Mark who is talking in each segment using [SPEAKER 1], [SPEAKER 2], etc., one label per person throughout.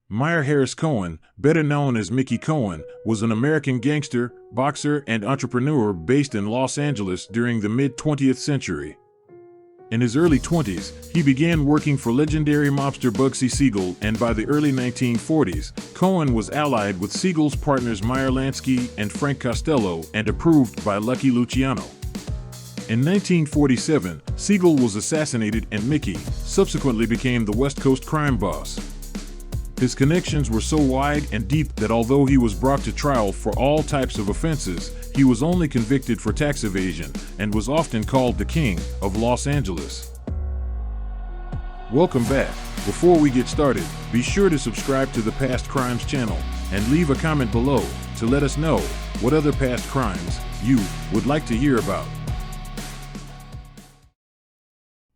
[SPEAKER 1] Meyer Cohen, better known as Mickey Cohen, was an American gangster, boxer, and entrepreneur based in Los Angeles during the mid-20th century. In his early 20s, he began working for legendary mobster Bugsy Siegel, and by the early 1940s, Cohen was allied with Siegel's partners Meyer Lansky and Frank Costello and approved by Lucky Luciano. In 1947, Siegel was assassinated and Mickey subsequently became the West Coast crime boss. His connections were so wide and deep that although he was brought to trial for all types of offenses, he was only convicted for tax evasion and was often called the King of Los Angeles. Welcome back. Before we get started, be sure to subscribe to the Past Crimes channel and leave a comment below to let us know what other past crimes you would like to hear about.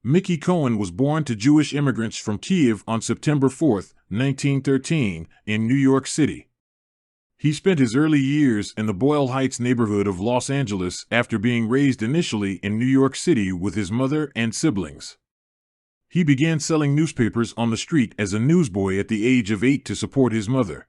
[SPEAKER 1] Mickey Cohen was born to Jewish immigrants from Kiev on September 4, 1913, in New York City. He spent his early years in the Boyle Heights neighborhood of Los Angeles after being raised initially in New York City with his mother and siblings. He began selling newspapers on the street as a newsboy at the age of 8 to support his mother.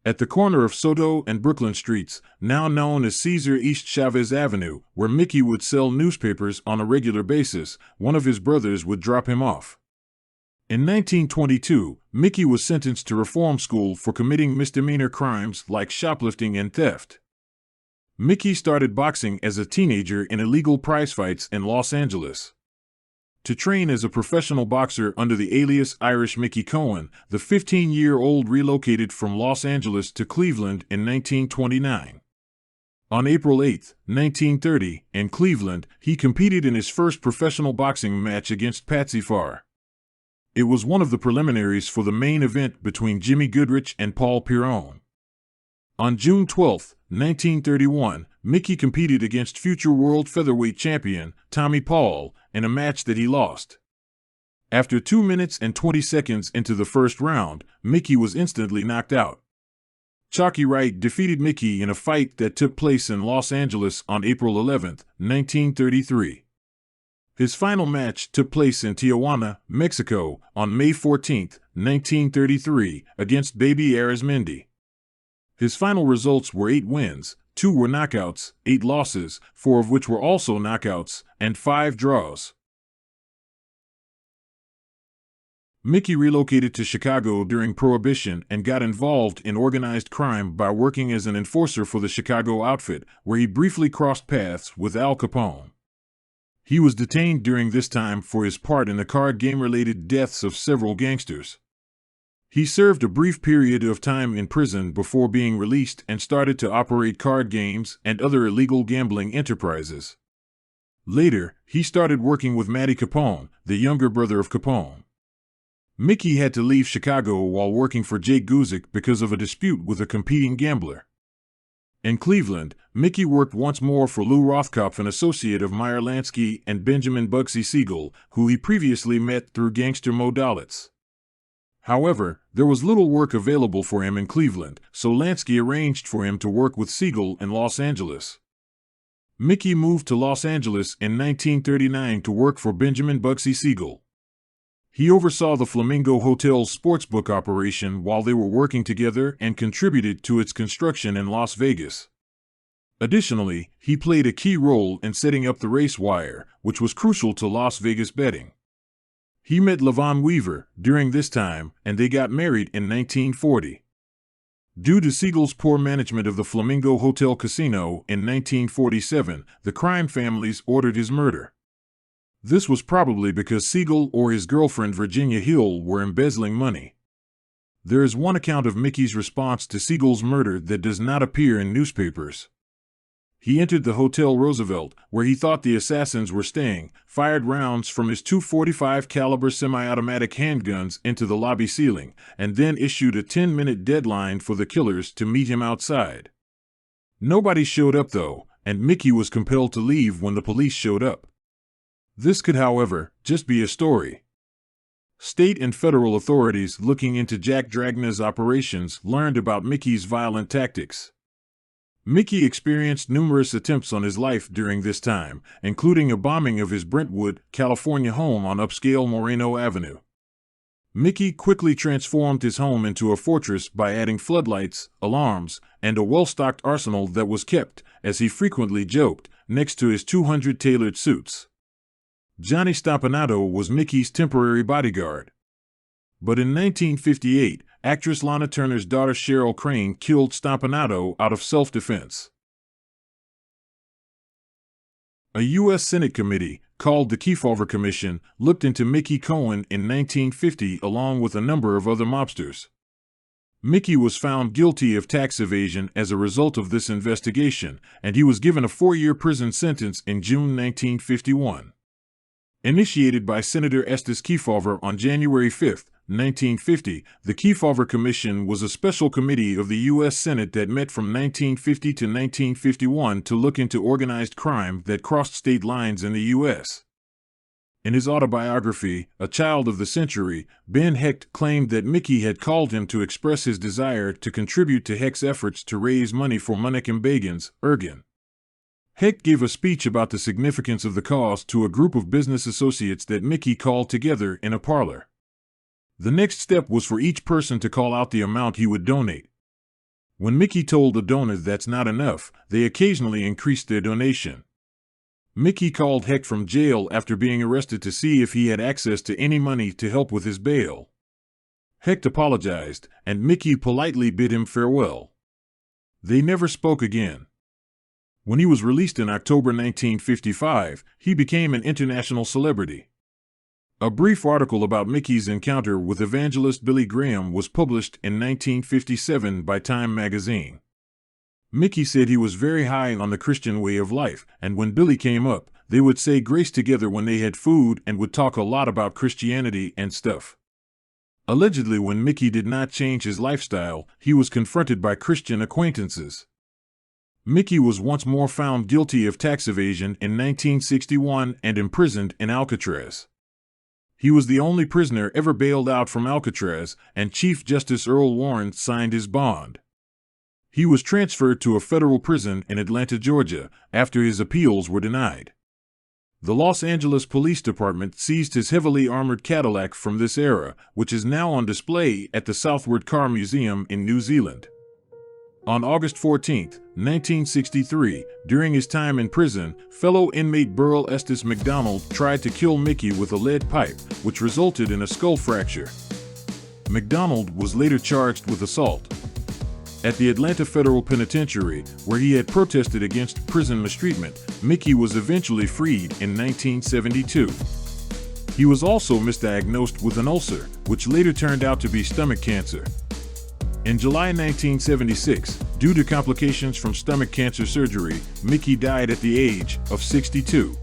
[SPEAKER 1] At the corner of Soto and Brooklyn Streets, now known as Cesar East Chavez Avenue, where Mickey would sell newspapers on a regular basis, one of his brothers would drop him off. In 1922, Mickey was sentenced to reform school for committing misdemeanor crimes like shoplifting and theft. Mickey started boxing as a teenager in illegal prize fights in Los Angeles. To train as a professional boxer under the alias Irish Mickey Cohen, the 15-year-old relocated from Los Angeles to Cleveland in 1929. On April 8, 1930, in Cleveland, he competed in his first professional boxing match against Patsy Farr. It was one of the preliminaries for the main event between Jimmy Goodrich and Paul Pierron. On June 12, 1931, Mickey competed against future world featherweight champion Tommy Paul in a match that he lost. After 2 minutes and 20 seconds into the first round, Mickey was instantly knocked out. Chalky Wright defeated Mickey in a fight that took place in Los Angeles on April 11, 1933. His final match took place in Tijuana, Mexico, on May 14, 1933, against Baby Arizmendi. His final results were 8 wins, 2 were knockouts, 8 losses, 4 of which were also knockouts, and 5 draws. Mickey relocated to Chicago during Prohibition and got involved in organized crime by working as an enforcer for the Chicago outfit, where he briefly crossed paths with Al Capone. He was detained during this time for his part in the card game-related deaths of several gangsters. He served a brief period of time in prison before being released and started to operate card games and other illegal gambling enterprises. Later, he started working with Matty Capone, the younger brother of Capone. Mickey had to leave Chicago while working for Jake Guzik because of a dispute with a competing gambler. In Cleveland, Mickey worked once more for Lou Rothkopf, an associate of Meyer Lansky and Benjamin Bugsy Siegel, who he previously met through gangster Mo Dalitz. However, there was little work available for him in Cleveland, so Lansky arranged for him to work with Siegel in Los Angeles. Mickey moved to Los Angeles in 1939 to work for Benjamin Bugsy Siegel. He oversaw the Flamingo Hotel's sportsbook operation while they were working together and contributed to its construction in Las Vegas. Additionally, he played a key role in setting up the race wire, which was crucial to Las Vegas betting. He met LaVon Weaver during this time, and they got married in 1940. Due to Siegel's poor management of the Flamingo Hotel Casino in 1947, the crime families ordered his murder. This was probably because Siegel or his girlfriend Virginia Hill were embezzling money. There is one account of Mickey's response to Siegel's murder that does not appear in newspapers. He entered the Hotel Roosevelt, where he thought the assassins were staying, fired rounds from his 2.45 caliber semi-automatic handguns into the lobby ceiling, and then issued a 10-minute deadline for the killers to meet him outside. Nobody showed up though, and Mickey was compelled to leave when the police showed up. This could, however, just be a story. State and federal authorities looking into Jack Dragna's operations learned about Mickey's violent tactics. Mickey experienced numerous attempts on his life during this time, including a bombing of his Brentwood, California home on upscale Moreno Avenue. Mickey quickly transformed his home into a fortress by adding floodlights, alarms, and a well-stocked arsenal that was kept, as he frequently joked, next to his 200 tailored suits. Johnny Stompanato was Mickey's temporary bodyguard. But in 1958, actress Lana Turner's daughter Cheryl Crane killed Stompanato out of self-defense. A U.S. Senate committee, called the Kefauver Commission, looked into Mickey Cohen in 1950 along with a number of other mobsters. Mickey was found guilty of tax evasion as a result of this investigation, and he was given a 4-year prison sentence in June 1951. Initiated by Senator Estes Kefauver on January 5, 1950, the Kefauver Commission was a special committee of the U.S. Senate that met from 1950 to 1951 to look into organized crime that crossed state lines in the U.S. In his autobiography, A Child of the Century, Ben Hecht claimed that Mickey had called him to express his desire to contribute to Hecht's efforts to raise money for Menachem Begin's Ergen. Hecht gave a speech about the significance of the cause to a group of business associates that Mickey called together in a parlor. The next step was for each person to call out the amount he would donate. When Mickey told a donor that's not enough, they occasionally increased their donation. Mickey called Hecht from jail after being arrested to see if he had access to any money to help with his bail. Hecht apologized, and Mickey politely bid him farewell. They never spoke again. When he was released in October 1955, he became an international celebrity. A brief article about Mickey's encounter with evangelist Billy Graham was published in 1957 by Time magazine. Mickey said he was very high on the Christian way of life, and when Billy came up, they would say grace together when they had food and would talk a lot about Christianity and stuff. Allegedly, when Mickey did not change his lifestyle, he was confronted by Christian acquaintances. Mickey was once more found guilty of tax evasion in 1961 and imprisoned in Alcatraz. He was the only prisoner ever bailed out from Alcatraz, and Chief Justice Earl Warren signed his bond. He was transferred to a federal prison in Atlanta, Georgia, after his appeals were denied. The Los Angeles Police Department seized his heavily armored Cadillac from this era, which is now on display at the Southward Car Museum in New Zealand. On August 14, 1963, during his time in prison, fellow inmate Burl Estes McDonald tried to kill Mickey with a lead pipe, which resulted in a skull fracture. McDonald was later charged with assault. At the Atlanta Federal Penitentiary, where he had protested against prison mistreatment, Mickey was eventually freed in 1972. He was also misdiagnosed with an ulcer, which later turned out to be stomach cancer. In July 1976, due to complications from stomach cancer surgery, Mickey died at the age of 62.